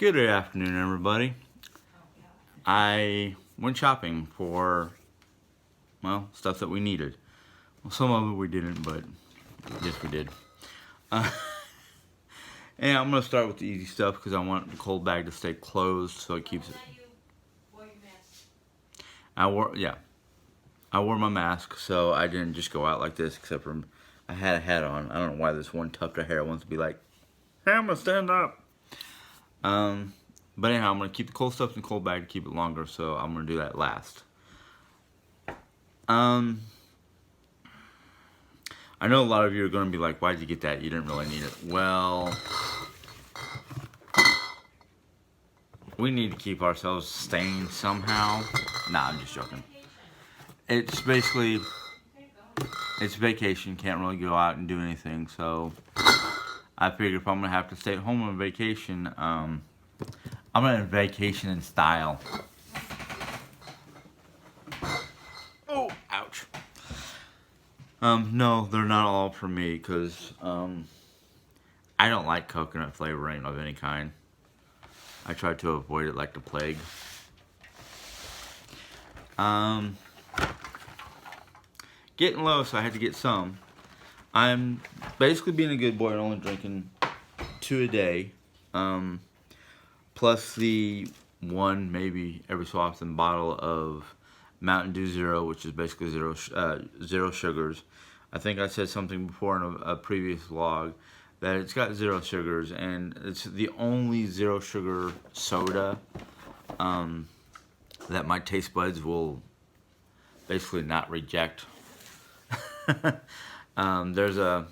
Good afternoon, everybody. I went shopping for, well, stuff that we needed. Well, some of it we didn't, but yes, we did. And I'm going to start with the easy stuff because I want the cold bag to stay closed so it keeps it. I wore my mask, so I didn't just go out like this, except for I had a hat on. I don't know why this one tuft of hair wants to be like, hey, I'm going to stand up. But anyhow, I'm going to keep the cold stuff in the cold bag to keep it longer, so I'm going to do that last. I know a lot of you are going to be like, why'd you get that? You didn't really need it. Well, we need to keep ourselves sane somehow. Nah, I'm just joking. It's basically, it's vacation, can't really go out and do anything, so I figured if I'm going to have to stay at home on vacation, I'm going to vacation in style. Oh, ouch. No, they're not all for me, because I don't like coconut flavoring of any kind. I try to avoid it like the plague. Getting low, so I had to get some. I'm basically being a good boy and only drinking 2 a day. Plus the one, maybe every so often, bottle of Mountain Dew Zero, which is basically zero sugars. I think I said something before in a previous vlog that it's got 0 sugars, and it's the only 0 sugar soda that my taste buds will basically not reject. There's a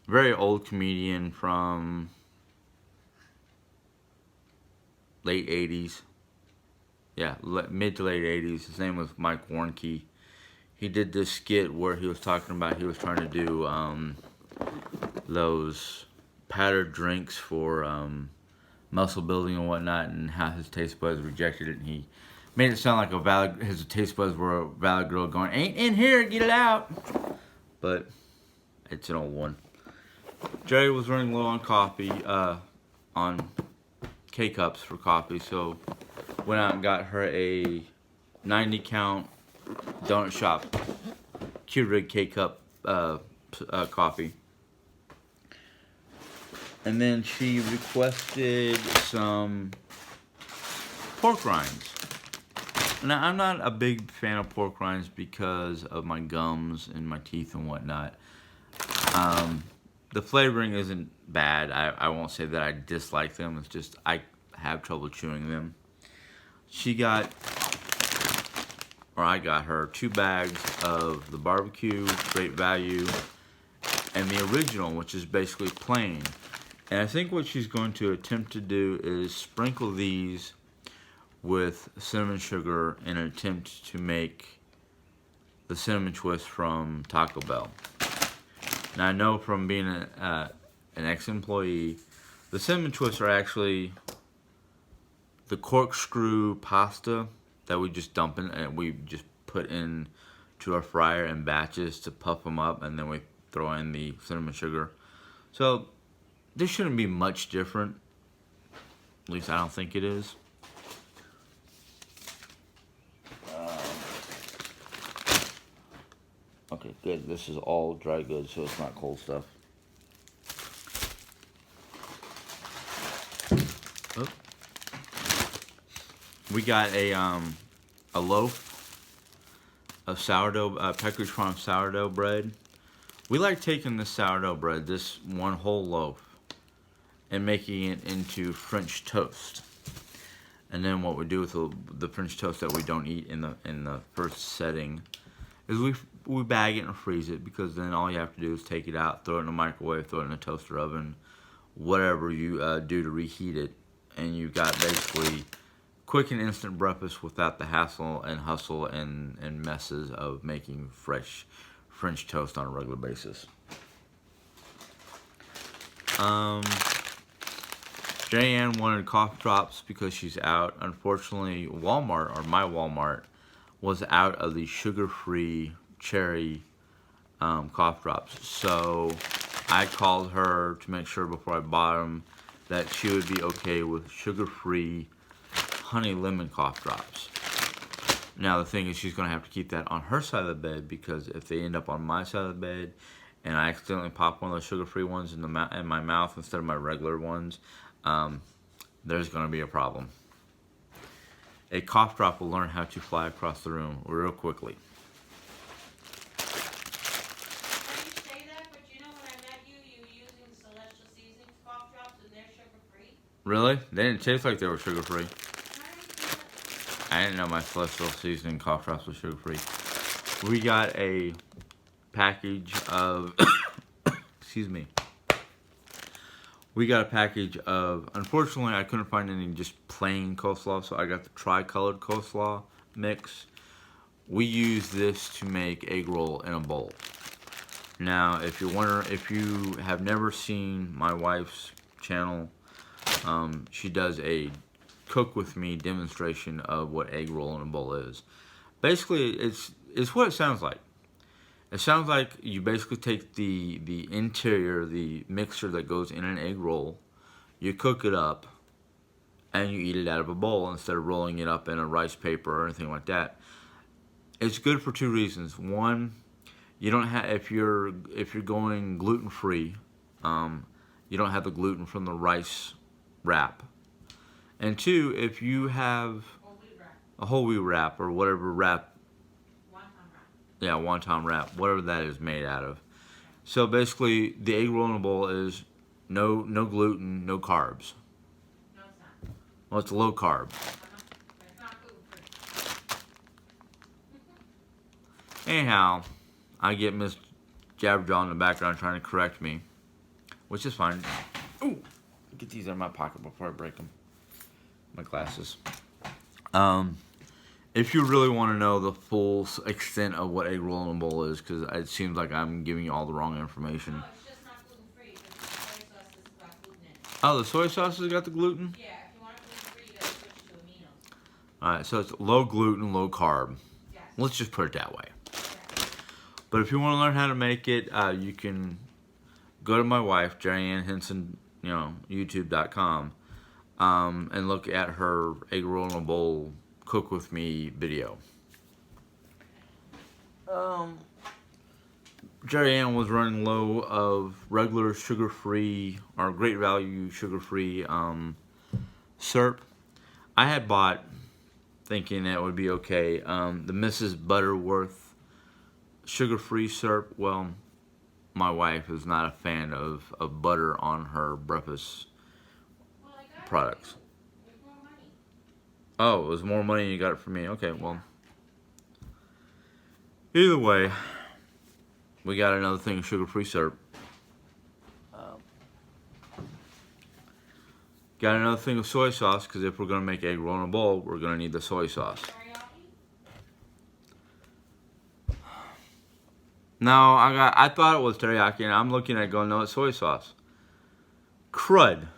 very old comedian from late 80s. Yeah, mid to late 80s. His name was Mike Warnke. He did this skit where he was talking about he was trying to do those powdered drinks for muscle building and whatnot, and how his taste buds rejected it. And he made it sound like his taste buds were a valid girl going, "Ain't in here, get it out." But it's an old one. Jerry was running low on coffee, on K-cups for coffee, so went out and got her a 90 count donut shop Keurig K-cup coffee. And then she requested some pork rinds. Now, I'm not a big fan of pork rinds because of my gums and my teeth and whatnot. The flavoring isn't bad. I won't say that I dislike them. It's just I have trouble chewing them. I got her 2 bags of the barbecue, great value, and the original, which is basically plain. And I think what she's going to attempt to do is sprinkle these with cinnamon sugar in an attempt to make the cinnamon twist from Taco Bell. Now, I know from being an ex-employee, the cinnamon twists are actually the corkscrew pasta that we just dump in, and we just put in to our fryer in batches to puff them up, and then we throw in the cinnamon sugar. So this shouldn't be much different. At least I don't think it is. Okay, good. This is all dry goods, so it's not cold stuff. Oh. We got a loaf of sourdough, Peckeridge Farm sourdough bread. We like taking the sourdough bread, this one whole loaf, and making it into French toast. And then what we do with the French toast that we don't eat in the first setting is we bag it and freeze it, because then all you have to do is take it out, throw it in the microwave, throw it in the toaster oven, whatever you do to reheat it, and you've got basically quick and instant breakfast without the hassle and hustle and messes of making fresh French toast on a regular basis. Jane wanted cough drops because she's out. Unfortunately, Walmart, or my Walmart, was out of the sugar-free cherry cough drops. So I called her to make sure before I bought them that she would be okay with sugar-free honey lemon cough drops. Now the thing is, she's going to have to keep that on her side of the bed, because if they end up on my side of the bed and I accidentally pop one of those sugar-free ones in my mouth instead of my regular ones, there's going to be a problem. A cough drop will learn how to fly across the room real quickly. You say that, but you know when I met you, you were using Celestial Seasonings cough drops and they're sugar-free. Really? They didn't taste like they were sugar-free. I didn't know my Celestial Seasoning cough drops were sugar-free. We got a package of... excuse me. We got a package of... Unfortunately, I couldn't find any just plain coleslaw, so I got the tri-colored coleslaw mix. We use this to make egg roll in a bowl. Now, if you're wondering, if you have never seen my wife's channel, she does a cook with me demonstration of what egg roll in a bowl is. Basically, it's what it sounds like. It sounds like you basically take the interior, the mixture that goes in an egg roll, you cook it up, and you eat it out of a bowl instead of rolling it up in a rice paper or anything like that. It's good for two reasons. One, you don't have, if you're going gluten-free, you don't have the gluten from the rice wrap. And two, if you have a whole wheat wrap or whatever wrap, yeah, wonton wrap, whatever that is made out of. So basically, the egg roll in a bowl is no gluten, no carbs. No, it's not. Well, it's low carb. It's not gluten-free. Anyhow, I get Miss Jabberjaw in the background trying to correct me, which is fine. Ooh, get these out of my pocket before I break them. My glasses. If you really want to know the full extent of what egg roll in a bowl is, because it seems like I'm giving you all the wrong information. No, it's just not gluten-free, but the soy sauce has got gluten in it. Oh, the soy sauce has got the gluten? Yeah, if you want it gluten-free, you gotta switch to aminos. Alright, so it's low gluten, low carb. Yes. Let's just put it that way. Yeah. But if you want to learn how to make it, you can go to my wife, Jerry Ann Henson, YouTube.com, and look at her egg roll in a bowl cook with me video. Jerry Ann was running low of regular sugar-free or great value sugar-free syrup. I had bought, thinking that would be okay, the Mrs. Butterworth sugar-free syrup. Well, my wife is not a fan of butter on her breakfast products. Oh, it was more money and you got it from me. Okay, well. Either way, we got another thing of sugar-free syrup. Got another thing of soy sauce, because if we're going to make egg roll in a bowl, we're going to need the soy sauce. No, I thought it was teriyaki, and I'm looking at it going, no, it's soy sauce. Crud.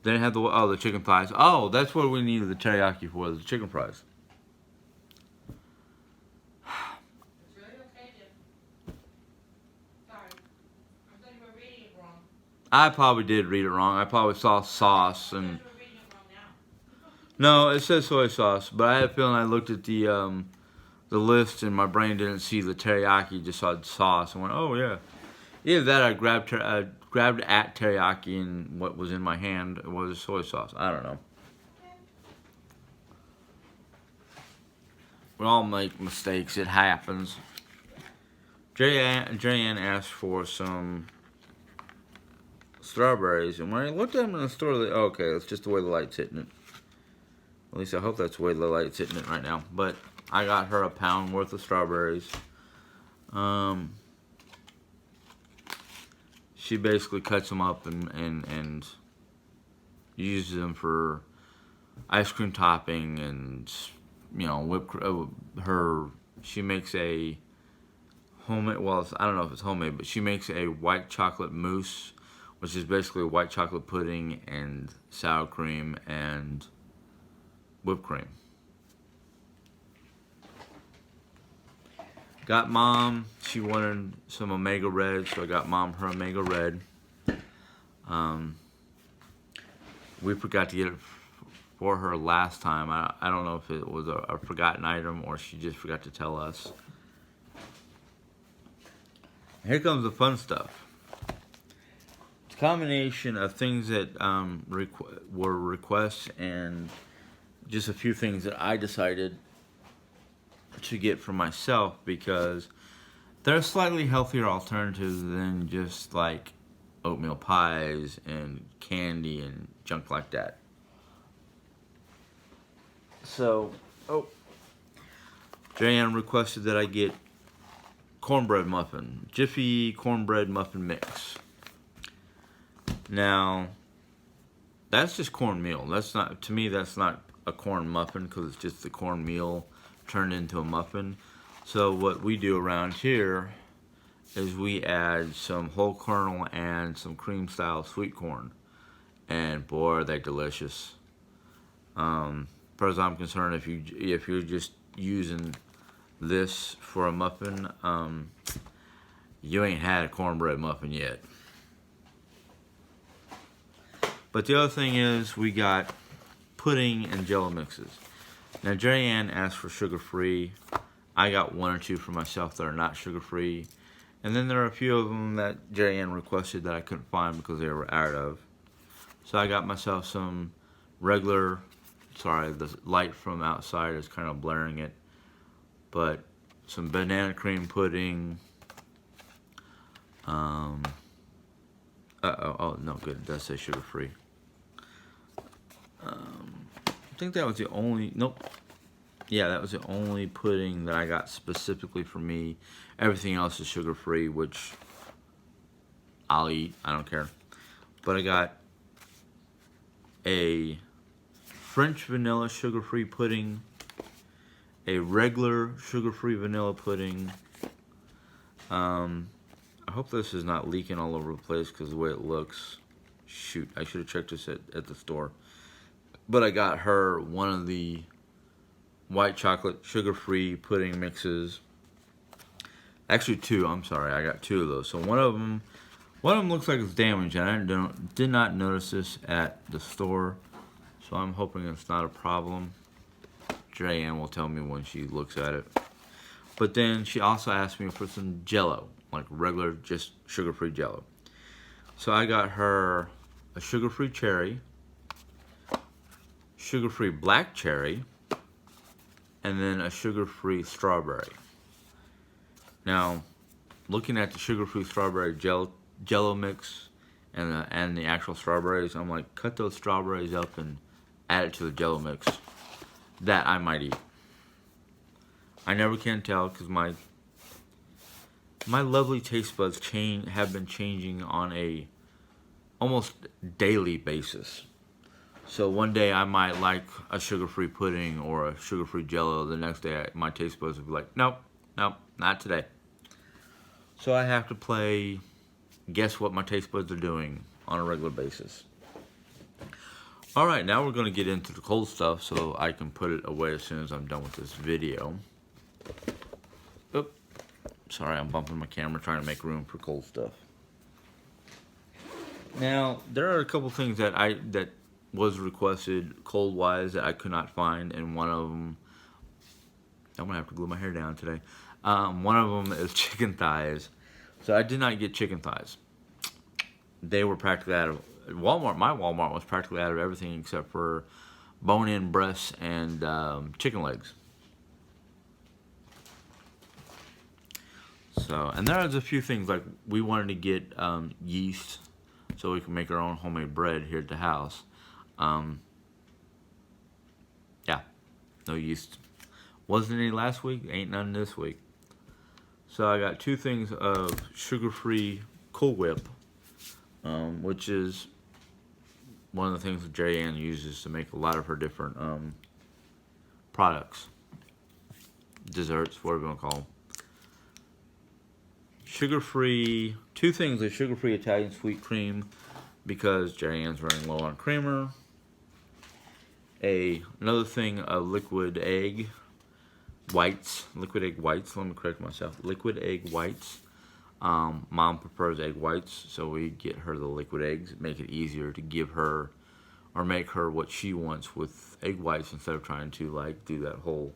They didn't have the chicken thighs. Oh, that's what we needed the teriyaki for, the chicken fries. It's really okay, Jim. Sorry. I thought you were reading it wrong. I probably did read it wrong. I probably saw sauce and... You were reading it wrong now. No, it says soy sauce, but I had a feeling I looked at the list and my brain didn't see the teriyaki, just saw sauce and went, oh yeah. Either that, I grabbed at teriyaki and what was in my hand was soy sauce. I don't know. We all make mistakes. It happens. Jan asked for some strawberries, and when I looked at them in the store, okay, that's just the way the light's hitting it. At least I hope that's the way the light's hitting it right now. But I got her a pound worth of strawberries. She basically cuts them up and uses them for ice cream topping and, whipped she makes a homemade, well, I don't know if it's homemade, but she makes a white chocolate mousse, which is basically white chocolate pudding and sour cream and whipped cream. Got Mom, she wanted some Omega Red, so I got Mom her Omega Red. We forgot to get it for her last time. I don't know if it was a forgotten item or she just forgot to tell us. Here comes the fun stuff. It's a combination of things that were requests and just a few things that I decided to get for myself because they're a slightly healthier alternative than just like oatmeal pies and candy and junk like that. So, Jan requested that I get cornbread muffin, Jiffy cornbread muffin mix. Now, that's just cornmeal. That's not, to me, that's not a corn muffin because it's just the cornmeal turned into a muffin. So what we do around here is we add some whole kernel and some cream style sweet corn, and boy are they delicious. As far as I'm concerned, if you're just using this for a muffin, you ain't had a cornbread muffin yet. But the other thing is we got pudding and Jello mixes. Now Jerry Ann asked for sugar-free. I got one or two for myself that are not sugar-free. And then there are a few of them that Jerry Ann requested that I couldn't find because they were out of. So I got myself some regular, sorry, the light from outside is kind of blurring it, but some banana cream pudding. Oh no, good, it does say sugar-free. I think that was the only, nope. Yeah, that was the only pudding that I got specifically for me. Everything else is sugar-free, which I'll eat, I don't care. But I got a French vanilla sugar-free pudding, a regular sugar-free vanilla pudding. I hope this is not leaking all over the place because the way it looks. Shoot, I should have checked this at the store. But I got her one of the white chocolate sugar-free pudding mixes. Actually two, I'm sorry, I got two of those. So one of them looks like it's damaged, and I did not notice this at the store. So I'm hoping it's not a problem. Ann will tell me when she looks at it. But then she also asked me for some Jello, like regular, just sugar-free Jello. So I got her a sugar-free cherry, sugar-free black cherry, and then a sugar-free strawberry. Now, looking at the sugar-free strawberry Jello mix and the actual strawberries, I'm like, cut those strawberries up and add it to the Jello mix. That I might eat. I never can tell because my lovely taste buds have been changing on a almost daily basis. So one day I might like a sugar-free pudding or a sugar-free Jello. The next day my taste buds will be like, nope, not today. So I have to guess what my taste buds are doing on a regular basis. Alright, now we're going to get into the cold stuff so I can put it away as soon as I'm done with this video. Oop. Sorry, I'm bumping my camera trying to make room for cold stuff. Now, there are a couple things that was requested cold-wise that I could not find, and one of them, I'm going to have to glue my hair down today. One of them is chicken thighs. So I did not get chicken thighs. They were practically out of Walmart. My Walmart was practically out of everything except for bone-in breasts and chicken legs. So, and there's a few things like we wanted to get yeast so we can make our own homemade bread here at the house. Yeah, no yeast. Wasn't any last week, ain't none this week. So I got two things of sugar-free Cool Whip, which is one of the things that Jerry Ann uses to make a lot of her different products, desserts, whatever you want to call them. Sugar-free, two things of sugar-free Italian sweet cream because Jerry Ann's running low on creamer. Another thing of liquid egg whites, let me correct myself, liquid egg whites. Mom prefers egg whites, so we get her the liquid eggs. Make it easier to give her or make her what she wants with egg whites instead of trying to like do that whole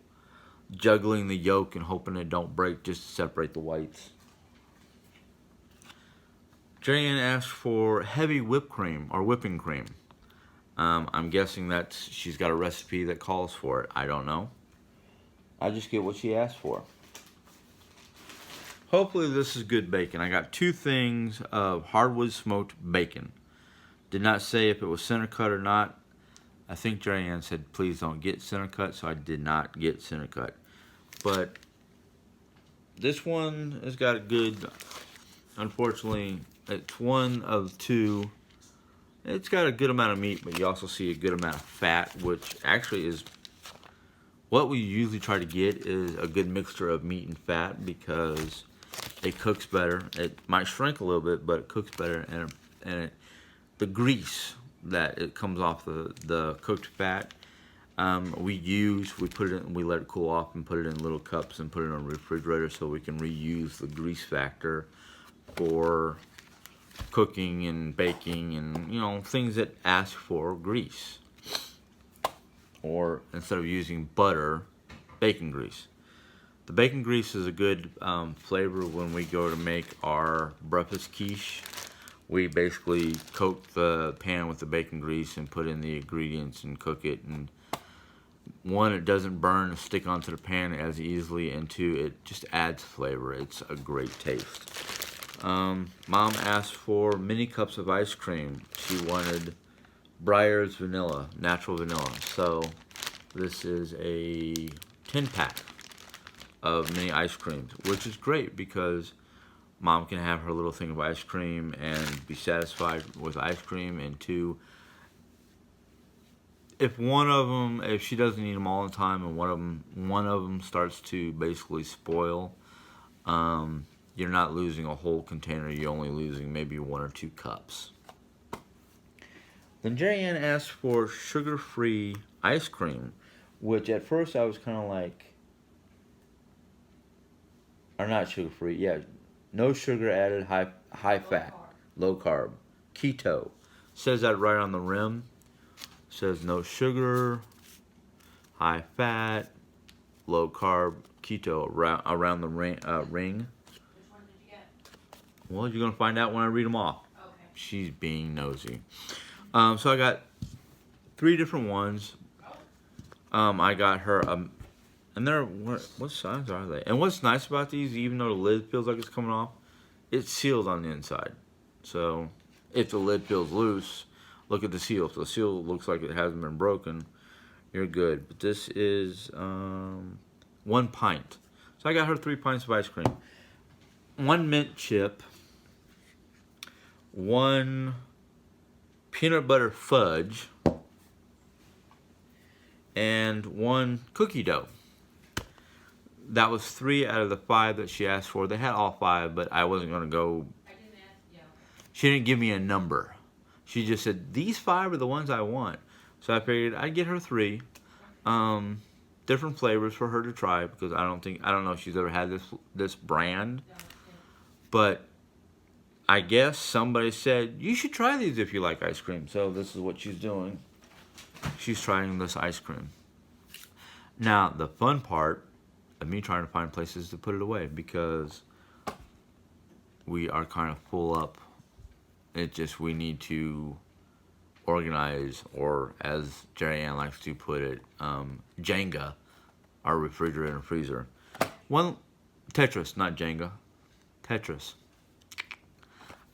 juggling the yolk and hoping it don't break just to separate the whites. Jane asked for heavy whipped cream or whipping cream. I'm guessing that she's got a recipe that calls for it. I don't know. I just get what she asked for. Hopefully this is good bacon. I got 2 things of hardwood smoked bacon. Did not say if it was center cut or not. I think Jerry-Ann said please don't get center cut, so I did not get center cut. But this one has got a good, unfortunately, it's one of 2. It's got a good amount of meat, but you also see a good amount of fat, which actually is what we usually try to get is a good mixture of meat and fat because it cooks better. It might shrink a little bit, but it cooks better, and the grease that it comes off the cooked fat, we put it in, we let it cool off and put it in little cups and put it in a refrigerator so we can reuse the grease factor for cooking and baking and, you know, things that ask for grease. Or instead of using butter, bacon grease. The bacon grease is a good flavor when we go to make our breakfast quiche. We basically coat the pan with the bacon grease and put in the ingredients and cook it. And 1, it doesn't burn and stick onto the pan as easily, and 2, it just adds flavor. It's a great taste. Mom asked for mini cups of ice cream. She wanted Breyers vanilla, natural vanilla. So this is a 10-pack of mini ice creams, which is great because Mom can have her little thing of ice cream and be satisfied with ice cream. And 2, if she doesn't eat them all the time and one of them starts to basically spoil, you're not losing a whole container. You're only losing maybe 1 or 2 cups. Then Jerry-Ann asked for sugar-free ice cream, which at first I was kind of like, or not sugar-free, yeah, no sugar added, high fat, low carb, keto. Says that right on the rim. Says no sugar, high fat, low carb, keto around the ring. Which one did you get? Well, you're gonna find out when I read them off. Okay. She's being nosy. So I got 3 different ones. I got her and they're what size are they? And what's nice about these, even though the lid feels like it's coming off, it's sealed on the inside. So if the lid feels loose, look at the seal. If the seal looks like it hasn't been broken, you're good. But this is 1 pint. So I got her 3 pints of ice cream. 1 mint chip. 1 peanut butter fudge. And 1 cookie dough. That was 3 out of the 5 that she asked for. They had all 5, but I wasn't going to go. I didn't ask, yeah. She didn't give me a number. She just said, these 5 are the ones I want. So I figured I'd get her 3. Different flavors for her to try, because I don't know if she's ever had this brand. But I guess somebody said, you should try these if you like ice cream. So this is what she's doing. She's trying this ice cream. Now, the fun part of me trying to find places to put it away, because we are kind of full up. We need to organize, or as Jerry-Ann likes to put it, Jenga, our refrigerator and freezer. Tetris, not Jenga. Tetris.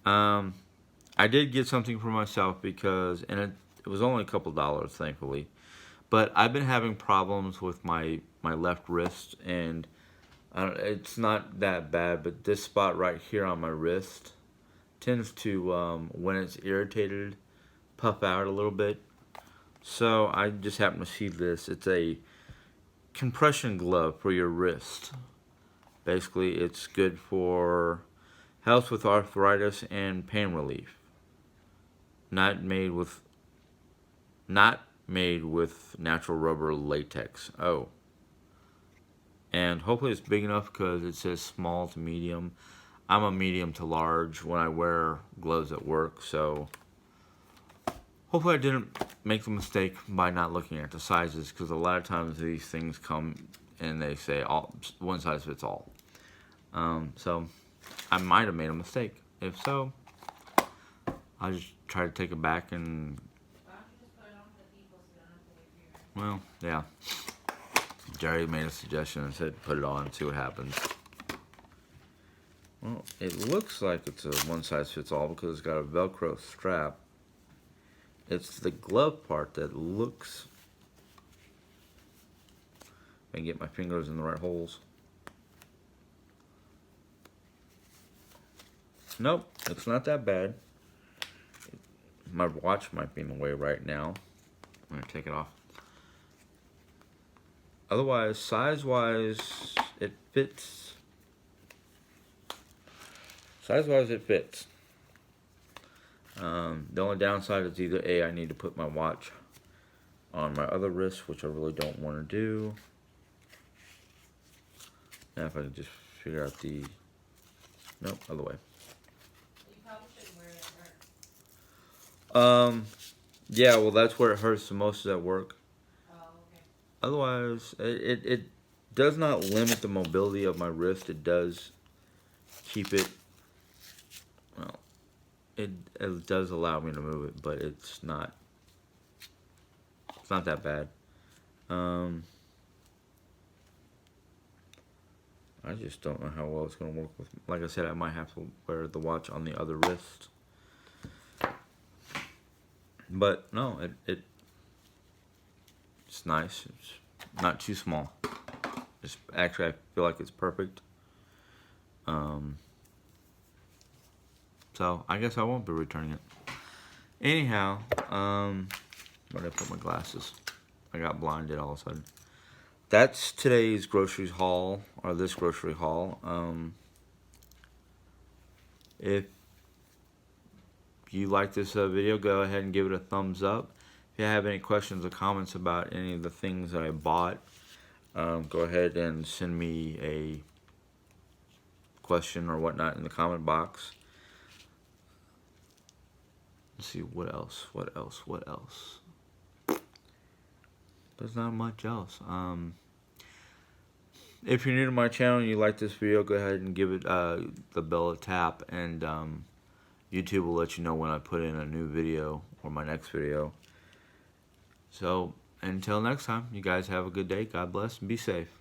I did get something for myself because, and it was only a couple dollars, thankfully. But I've been having problems with my left wrist, and it's not that bad, but this spot right here on my wrist tends to, when it's irritated, puff out a little bit. So I just happen to see this. It's a compression glove for your wrist. Basically, it's good for helps with arthritis and pain relief. Not made with natural rubber latex. And hopefully it's big enough, because it says small to medium. I'm a medium to large when I wear gloves at work, so hopefully I didn't make the mistake by not looking at the sizes, because a lot of times these things come and they say all one size fits all. So I might have made a mistake. If so, I'll just try to take it back and, Why don't you just put it on for the people so they don't have to wait for your well, yeah. Jerry made a suggestion and said put it on and see what happens. Well, it looks like it's a one size fits all because it's got a Velcro strap. It's the glove part that looks... I can get my fingers in the right holes. Nope, it's not that bad. My watch might be in the way right now. I'm going to take it off. Otherwise, size-wise, it fits. Size-wise, it fits. The only downside is either A, I need to put my watch on my other wrist, which I really don't want to do. Now if I can just figure out the... Nope, other way. You probably shouldn't wear it at work. Yeah, well, that's where it hurts the most, is at work. Oh, okay. Otherwise, it does not limit the mobility of my wrist. It does keep it... Well, it does allow me to move it, but it's not that bad. I just don't know how well it's going to work with... Like I said, I might have to wear the watch on the other wrist. But, no, it's nice. It's not too small. Actually, I feel like it's perfect. So, I guess I won't be returning it. Anyhow, where did I put my glasses? I got blinded all of a sudden. That's today's groceries haul, or this grocery haul. If you like this video, go ahead and give it a thumbs up. If you have any questions or comments about any of the things that I bought, go ahead and send me a question or whatnot in the comment box. Let's see, what else? There's not much else. If you're new to my channel and you like this video, go ahead and give it the bell a tap, and YouTube will let you know when I put in a new video or my next video. So, until next time, you guys have a good day. God bless and be safe.